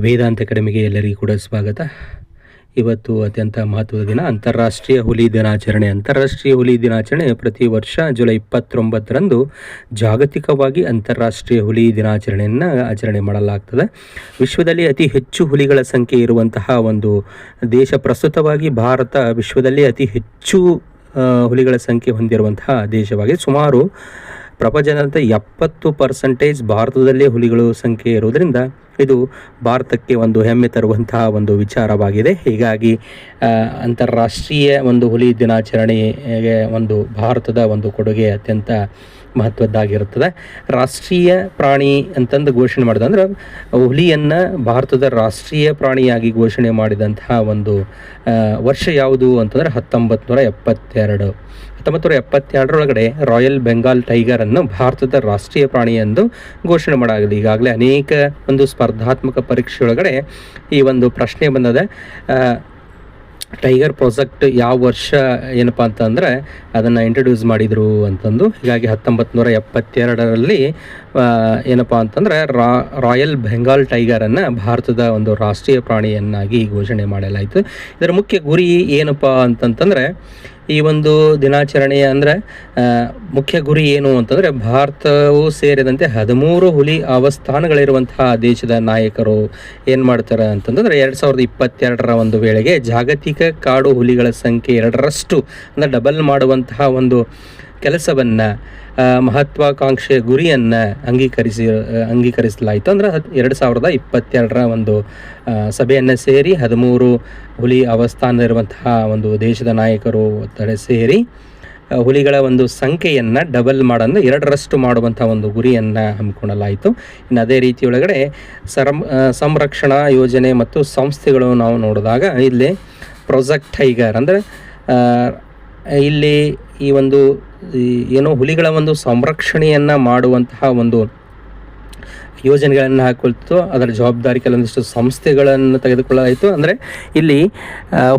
ವೇದಾಂತ ಅಕಾಡೆಮಿಗೆ ಎಲ್ಲರಿಗೂ ಕೂಡ ಸ್ವಾಗತ. ಇವತ್ತು ಅತ್ಯಂತ ಮಹತ್ವದ ದಿನ, ಅಂತಾರಾಷ್ಟ್ರೀಯ ಹುಲಿ ದಿನಾಚರಣೆ. ಅಂತಾರಾಷ್ಟ್ರೀಯ ಹುಲಿ ದಿನಾಚರಣೆ ಪ್ರತಿ ವರ್ಷ ಜುಲೈ 29ರಂದು ಜಾಗತಿಕವಾಗಿ ಅಂತಾರಾಷ್ಟ್ರೀಯ ಹುಲಿ ದಿನಾಚರಣೆಯನ್ನು ಆಚರಣೆ ಮಾಡಲಾಗ್ತದೆ. ವಿಶ್ವದಲ್ಲಿ ಅತಿ ಹೆಚ್ಚು ಹುಲಿಗಳ ಸಂಖ್ಯೆ ಇರುವಂತಹ ಒಂದು ದೇಶ ಪ್ರಸ್ತುತವಾಗಿ ಭಾರತ ವಿಶ್ವದಲ್ಲಿ ಅತಿ ಹೆಚ್ಚು ಹುಲಿಗಳ ಸಂಖ್ಯೆ ಹೊಂದಿರುವಂತಹ ದೇಶವಾಗಿದೆ. ಸುಮಾರು ಪ್ರಪಂಚದ 70% ಭಾರತದಲ್ಲೇ ಹುಲಿಗಳು ಸಂಖ್ಯೆ ಇರುವುದರಿಂದ ಇದು ಭಾರತಕ್ಕೆ ಒಂದು ಹೆಮ್ಮೆ ತರುವಂತಹ ಒಂದು ವಿಚಾರವಾಗಿದೆ. ಹೀಗಾಗಿ ಅಂತಾರಾಷ್ಟ್ರೀಯ ಒಂದು ಹುಲಿ ದಿನಾಚರಣೆಗೆ ಒಂದು ಭಾರತದ ಒಂದು ಕೊಡುಗೆ ಅತ್ಯಂತ ಮಹತ್ವದ್ದಾಗಿರುತ್ತದೆ. ರಾಷ್ಟ್ರೀಯ ಪ್ರಾಣಿ ಅಂತಂದು ಘೋಷಣೆ ಮಾಡಿದಂದ್ರೆ ಹುಲಿಯನ್ನು ಭಾರತದ ರಾಷ್ಟ್ರೀಯ ಪ್ರಾಣಿಯಾಗಿ ಘೋಷಣೆ ಮಾಡಿದಂತಹ ಒಂದು ವರ್ಷ ಯಾವುದು ಅಂತಂದರೆ 1972ರೊಳಗಡೆ ರಾಯಲ್ ಬೆಂಗಾಲ್ ಟೈಗರನ್ನು ಭಾರತದ ರಾಷ್ಟ್ರೀಯ ಪ್ರಾಣಿ ಎಂದು ಘೋಷಣೆ ಮಾಡಲಾಗಿದೆ. ಈಗಾಗಲೇ ಅನೇಕ ಒಂದು ಸ್ಪರ್ಧಾತ್ಮಕ ಪರೀಕ್ಷೆಯೊಳಗಡೆ ಈ ಒಂದು ಪ್ರಶ್ನೆ ಬಂದದೆ, ಟೈಗರ್ ಪ್ರಾಜೆಕ್ಟ್ ಯಾವ ವರ್ಷ ಏನಪ್ಪ ಅಂತಂದರೆ ಅದನ್ನು ಇಂಟ್ರೊಡ್ಯೂಸ್ ಮಾಡಿದರು ಅಂತಂದು. ಹೀಗಾಗಿ 1972ರಲ್ಲಿ ಏನಪ್ಪ ಅಂತಂದರೆ ರಾಯಲ್ ಬೆಂಗಾಲ್ ಟೈಗರನ್ನು ಭಾರತದ ಒಂದು ರಾಷ್ಟ್ರೀಯ ಪ್ರಾಣಿಯನ್ನಾಗಿ ಘೋಷಣೆ ಮಾಡಲಾಯಿತು. ಇದರ ಮುಖ್ಯ ಗುರಿ ಏನಪ್ಪ ಅಂತಂತಂದರೆ ಈ ಒಂದು ದಿನಾಚರಣೆಯ ಅಂದರೆ ಮುಖ್ಯ ಗುರಿ ಏನು ಅಂತಂದರೆ ಭಾರತವು ಸೇರಿದಂತೆ 13 ಹುಲಿ ಆವಾಸಸ್ಥಾನಗಳಿರುವಂತಹ ದೇಶದ ನಾಯಕರು ಏನು ಮಾಡ್ತಾರೆ ಅಂತಂದರೆ 2022ರ ಒಂದು ವೇಳೆಗೆ ಜಾಗತಿಕ ಕಾಡು ಹುಲಿಗಳ ಸಂಖ್ಯೆ 2ರಷ್ಟು ಅಂದರೆ ಡಬಲ್ ಮಾಡುವಂತಹ ಒಂದು ಕೆಲಸವನ್ನು ಮಹತ್ವಾಕಾಂಕ್ಷೆಯ ಗುರಿಯನ್ನು ಅಂಗೀಕರಿಸಲಾಯಿತು. ಅಂದರೆ 2022ರ ಒಂದು ಸಭೆಯನ್ನು ಸೇರಿ 13 ಹುಲಿ ಆವಾಸಸ್ಥಾನದಲ್ಲಿರುವಂತಹ ಒಂದು ದೇಶದ ನಾಯಕರು ಸೇರಿ ಹುಲಿಗಳ ಒಂದು ಸಂಖ್ಯೆಯನ್ನು ಡಬಲ್ ಮಾಡಂದ್ರೆ 2ರಷ್ಟು ಮಾಡುವಂಥ ಒಂದು ಗುರಿಯನ್ನು ಹಮ್ಮಿಕೊಳ್ಳಲಾಯಿತು. ಇನ್ನು ಅದೇ ರೀತಿಯೊಳಗಡೆ ಸಂರಕ್ಷಣಾ ಯೋಜನೆ ಮತ್ತು ಸಂಸ್ಥೆಗಳು ನಾವು ನೋಡಿದಾಗ ಇಲ್ಲಿ ಪ್ರಾಜೆಕ್ಟ್ ಟೈಗರ್ ಅಂದರೆ ಇಲ್ಲಿ ಈ ಒಂದು ಏನೋ ಹುಲಿಗಳ ಒಂದು ಸಂರಕ್ಷಣೆಯನ್ನು ಮಾಡುವಂತಹ ಒಂದು ಯೋಜನೆಗಳನ್ನು ಹಾಕೊಳ್ತು. ಅದರ ಜವಾಬ್ದಾರಿ ಕೆಲವೊಂದಿಷ್ಟು ಸಂಸ್ಥೆಗಳನ್ನು ತೆಗೆದುಕೊಳ್ಳಲಾಯಿತು. ಅಂದರೆ ಇಲ್ಲಿ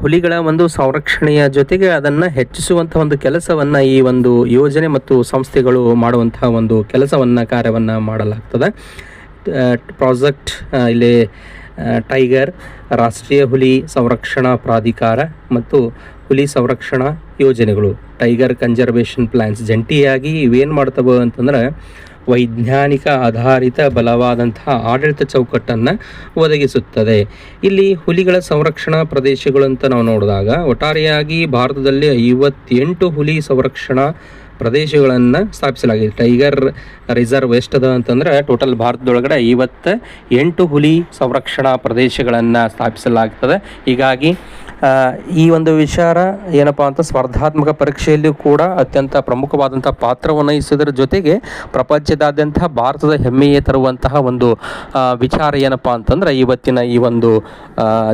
ಹುಲಿಗಳ ಒಂದು ಸಂರಕ್ಷಣೆಯ ಜೊತೆಗೆ ಅದನ್ನು ಹೆಚ್ಚಿಸುವಂಥ ಒಂದು ಕೆಲಸವನ್ನು ಈ ಒಂದು ಯೋಜನೆ ಮತ್ತು ಸಂಸ್ಥೆಗಳು ಮಾಡುವಂತಹ ಒಂದು ಕಾರ್ಯವನ್ನು ಮಾಡಲಾಗ್ತದೆ. ಪ್ರಾಜೆಕ್ಟ್ ಇಲ್ಲಿ ಟೈಗರ್, ರಾಷ್ಟ್ರೀಯ ಹುಲಿ ಸಂರಕ್ಷಣಾ ಪ್ರಾಧಿಕಾರ ಮತ್ತು ಹುಲಿ ಸಂರಕ್ಷಣಾ ಯೋಜನೆಗಳು, ಟೈಗರ್ ಕನ್ಸರ್ವೇಷನ್ ಪ್ಲ್ಯಾನ್ಸ್ ಜಂಟಿಯಾಗಿ ಇವೇನು ಮಾಡ್ತವೆ ಅಂತಂದ್ರೆ ವೈಜ್ಞಾನಿಕ ಆಧಾರಿತ ಬಲವಾದಂತಹ ಆಡಳಿತ ಚೌಕಟ್ಟನ್ನು ಒದಗಿಸುತ್ತದೆ. ಇಲ್ಲಿ ಹುಲಿಗಳ ಸಂರಕ್ಷಣಾ ಪ್ರದೇಶಗಳು ಅಂತ ನಾವು ನೋಡಿದಾಗ ಒಟ್ಟಾರೆಯಾಗಿ ಭಾರತದಲ್ಲಿ 58 ಹುಲಿ ಸಂರಕ್ಷಣಾ ಪ್ರದೇಶಗಳನ್ನು ಸ್ಥಾಪಿಸಲಾಗಿದೆ. ಟೈಗರ್ ರಿಸರ್ವ್ ಎಷ್ಟದ ಅಂತಂದರೆ ಟೋಟಲ್ ಭಾರತದೊಳಗಡೆ 58 ಹುಲಿ ಸಂರಕ್ಷಣಾ ಪ್ರದೇಶಗಳನ್ನು ಸ್ಥಾಪಿಸಲಾಗ್ತದೆ. ಹೀಗಾಗಿ ಈ ಒಂದು ವಿಚಾರ ಏನಪ್ಪ ಅಂತ ಸ್ಪರ್ಧಾತ್ಮಕ ಪರೀಕ್ಷೆಯಲ್ಲಿಯೂ ಕೂಡ ಅತ್ಯಂತ ಪ್ರಮುಖವಾದಂಥ ಪಾತ್ರವನ್ನು ವಹಿಸೋದ್ರ ಜೊತೆಗೆ ಪ್ರಪಂಚದಾದ್ಯಂತ ಭಾರತದ ಹೆಮ್ಮೆಯೇ ತರುವಂತಹ ಒಂದು ವಿಚಾರ ಏನಪ್ಪ ಅಂತಂದರೆ ಇವತ್ತಿನ ಈ ಒಂದು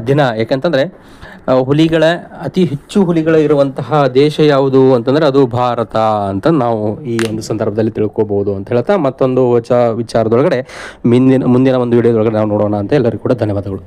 ದಿನ. ಯಾಕಂತಂದರೆ ಅತಿ ಹೆಚ್ಚು ಹುಲಿಗಳ ಇರುವಂತಹ ದೇಶ ಯಾವುದು ಅಂತಂದರೆ ಅದು ಭಾರತ ಅಂತ ನಾವು ಈ ಒಂದು ಸಂದರ್ಭದಲ್ಲಿ ತಿಳ್ಕೊಬೋದು ಅಂತ ಹೇಳ್ತಾ ಮತ್ತೊಂದು ವಿಚಾರದೊಳಗಡೆ ಮುಂದಿನ ಒಂದು ವಿಡಿಯೋದೊಳಗಡೆ ನಾವು ನೋಡೋಣ ಅಂತ ಎಲ್ಲರಿಗೂ ಕೂಡ ಧನ್ಯವಾದಗಳು.